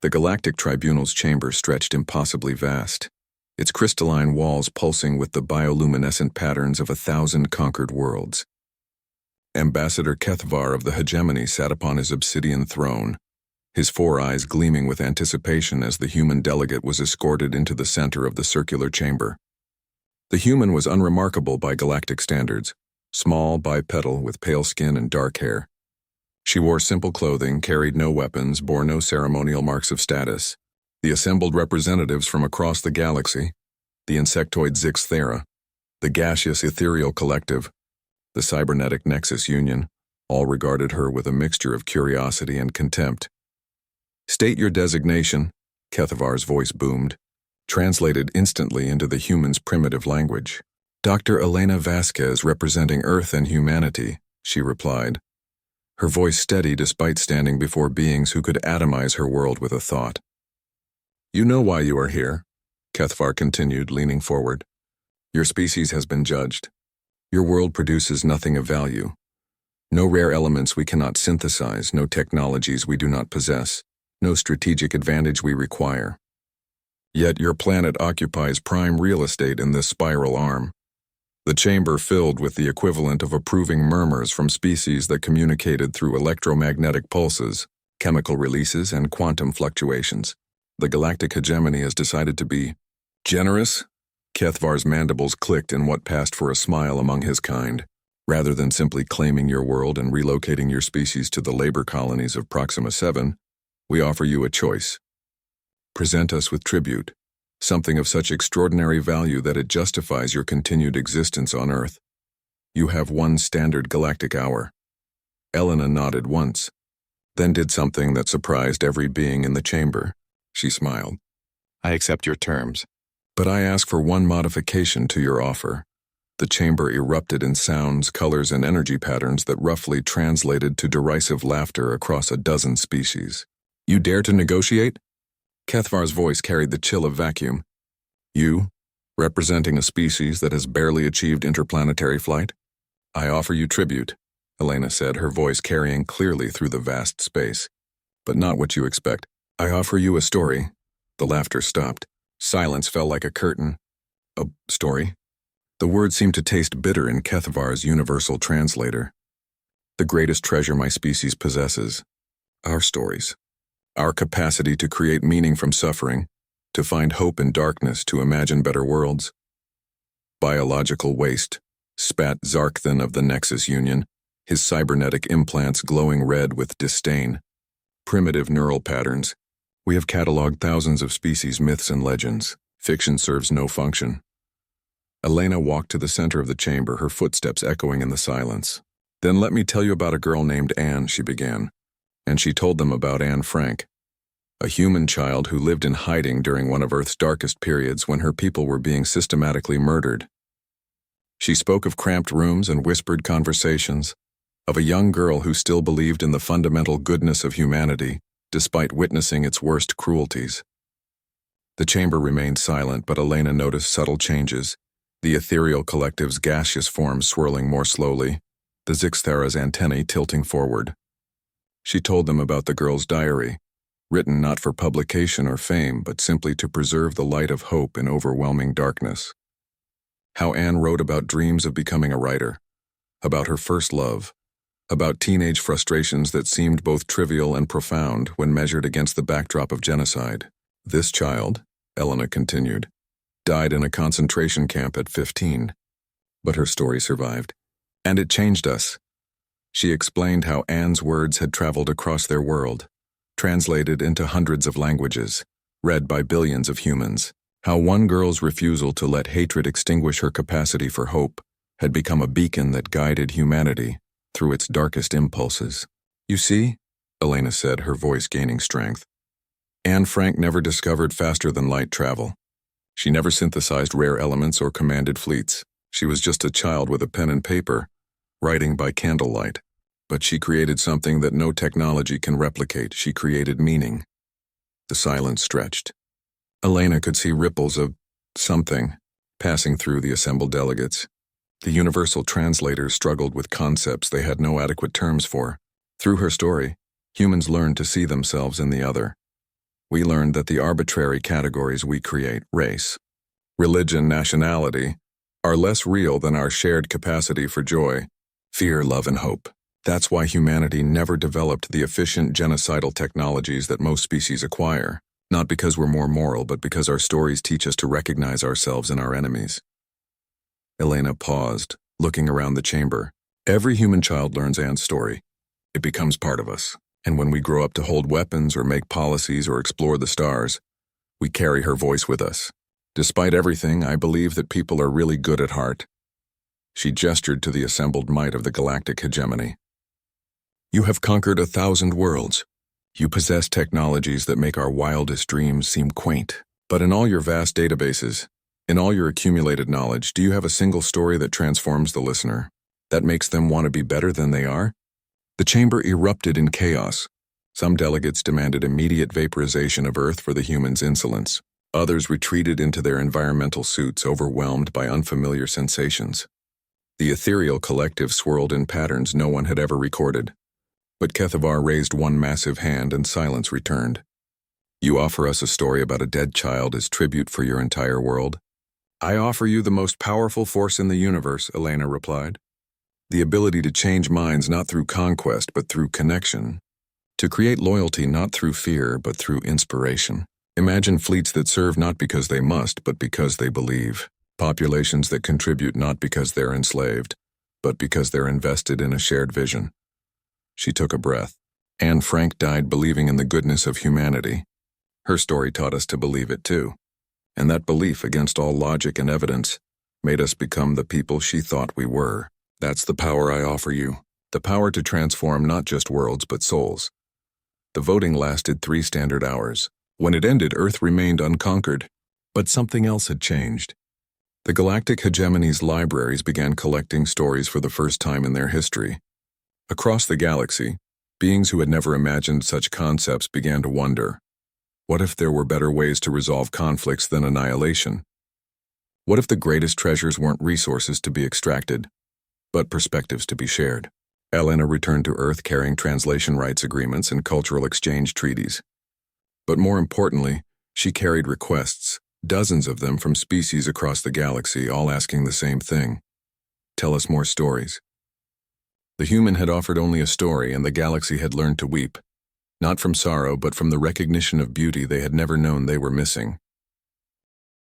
The Galactic Tribunal's chamber stretched impossibly vast, its crystalline walls pulsing with the bioluminescent patterns of 1,000 conquered worlds. Ambassador Kethvar of the Hegemony sat upon his obsidian throne, his 4 eyes gleaming with anticipation as the human delegate was escorted into the center of the circular chamber. The human was unremarkable by galactic standards, small, bipedal, with pale skin and dark hair. She wore simple clothing, carried no weapons, bore no ceremonial marks of status. The assembled representatives from across the galaxy, the insectoid Zixthera, the gaseous ethereal collective, the cybernetic Nexus Union, all regarded her with a mixture of curiosity and contempt. "State your designation," Kethavar's voice boomed, translated instantly into the human's primitive language. "Dr. Elena Vasquez, representing Earth and humanity," she replied, her voice steady despite standing before beings who could atomize her world with a thought. "You know why you are here," Kethvar continued, leaning forward. "Your species has been judged. Your world produces nothing of value. No rare elements we cannot synthesize, no technologies we do not possess, no strategic advantage we require. Yet your planet occupies prime real estate in this spiral arm. The chamber filled with the equivalent of approving murmurs from species that communicated through electromagnetic pulses, chemical releases, and quantum fluctuations. The galactic hegemony has decided to be generous." Kethvar's mandibles clicked in what passed for a smile among his kind. "Rather than simply claiming your world and relocating your species to the labor colonies of Proxima 7, we offer you a choice. Present us with tribute, something of such extraordinary value that it justifies your continued existence on Earth. You have 1 standard galactic hour." Elena nodded once, then did something that surprised every being in the chamber. She smiled. "I accept your terms. But I ask for 1 modification to your offer." The chamber erupted in sounds, colors, and energy patterns that roughly translated to derisive laughter across a dozen species. "You dare to negotiate?" Kethvar's voice carried the chill of vacuum. "You, representing a species that has barely achieved interplanetary flight? I offer you tribute," Elena said, her voice carrying clearly through the vast space. "But not what you expect. I offer you a story." The laughter stopped. Silence fell like a curtain. "A story?" The word seemed to taste bitter in Kethvar's universal translator. "The greatest treasure my species possesses. Our stories. Our capacity to create meaning from suffering, to find hope in darkness, to imagine better worlds." "Biological waste," spat Zarkthan of the Nexus Union, his cybernetic implants glowing red with disdain. "Primitive neural patterns. We have cataloged thousands of species, myths, and legends. Fiction serves no function." Elena walked to the center of the chamber, her footsteps echoing in the silence. "Then let me tell you about a girl named Anne," she began. And she told them about Anne Frank, a human child who lived in hiding during one of Earth's darkest periods when her people were being systematically murdered. She spoke of cramped rooms and whispered conversations, of a young girl who still believed in the fundamental goodness of humanity, despite witnessing its worst cruelties. The chamber remained silent, but Elena noticed subtle changes, the ethereal collective's gaseous forms swirling more slowly, the Zixthera's antennae tilting forward. She told them about the girl's diary, written not for publication or fame, but simply to preserve the light of hope in overwhelming darkness. How Anne wrote about dreams of becoming a writer, about her first love, about teenage frustrations that seemed both trivial and profound when measured against the backdrop of genocide. "This child," Elena continued, "died in a concentration camp at 15. But her story survived. And it changed us." She explained how Anne's words had traveled across their world, translated into hundreds of languages, read by billions of humans. How one girl's refusal to let hatred extinguish her capacity for hope had become a beacon that guided humanity through its darkest impulses. "You see," Elena said, her voice gaining strength, "Anne Frank never discovered faster-than-light travel. She never synthesized rare elements or commanded fleets. She was just a child with a pen and paper, writing by candlelight. But she created something that no technology can replicate. She created meaning." The silence stretched. Elena could see ripples of something passing through the assembled delegates. The universal translators struggled with concepts they had no adequate terms for. Through her story, humans learned to see themselves in the other. We learned that the arbitrary categories we create, race, religion, nationality, are less real than our shared capacity for joy, fear, love, and hope. That's why humanity never developed the efficient genocidal technologies that most species acquire, not because we're more moral, but because our stories teach us to recognize ourselves in our enemies. Elena paused, looking around the chamber. Every human child learns Anne's story. It becomes part of us. And when we grow up to hold weapons or make policies or explore the stars, we carry her voice with us. Despite everything, I believe that people are really good at heart. She gestured to the assembled might of the galactic hegemony. You have conquered 1,000 worlds. You possess technologies that make our wildest dreams seem quaint. But in all your vast databases, in all your accumulated knowledge, do you have a single story that transforms the listener, that makes them want to be better than they are? The chamber erupted in chaos. Some delegates demanded immediate vaporization of Earth for the humans' insolence. Others retreated into their environmental suits, overwhelmed by unfamiliar sensations. The ethereal collective swirled in patterns no one had ever recorded. But Kethavar raised one massive hand and silence returned. You offer us a story about a dead child as tribute for your entire world? I offer you the most powerful force in the universe, Elena replied. The ability to change minds not through conquest but through connection. To create loyalty not through fear but through inspiration. Imagine fleets that serve not because they must but because they believe. Populations that contribute not because they're enslaved, but because they're invested in a shared vision. She took a breath. Anne Frank died believing in the goodness of humanity. Her story taught us to believe it too. And that belief, against all logic and evidence, made us become the people she thought we were. That's the power I offer you. The power to transform not just worlds but souls. The voting lasted 3 standard hours. When it ended, Earth remained unconquered. But something else had changed. The galactic hegemony's libraries began collecting stories for the first time in their history. Across the galaxy, beings who had never imagined such concepts began to wonder. What if there were better ways to resolve conflicts than annihilation? What if the greatest treasures weren't resources to be extracted, but perspectives to be shared? Elena returned to Earth carrying translation rights agreements and cultural exchange treaties. But more importantly, she carried requests, dozens of them from species across the galaxy, all asking the same thing. Tell us more stories. The human had offered only a story, and the galaxy had learned to weep. Not from sorrow, but from the recognition of beauty they had never known they were missing.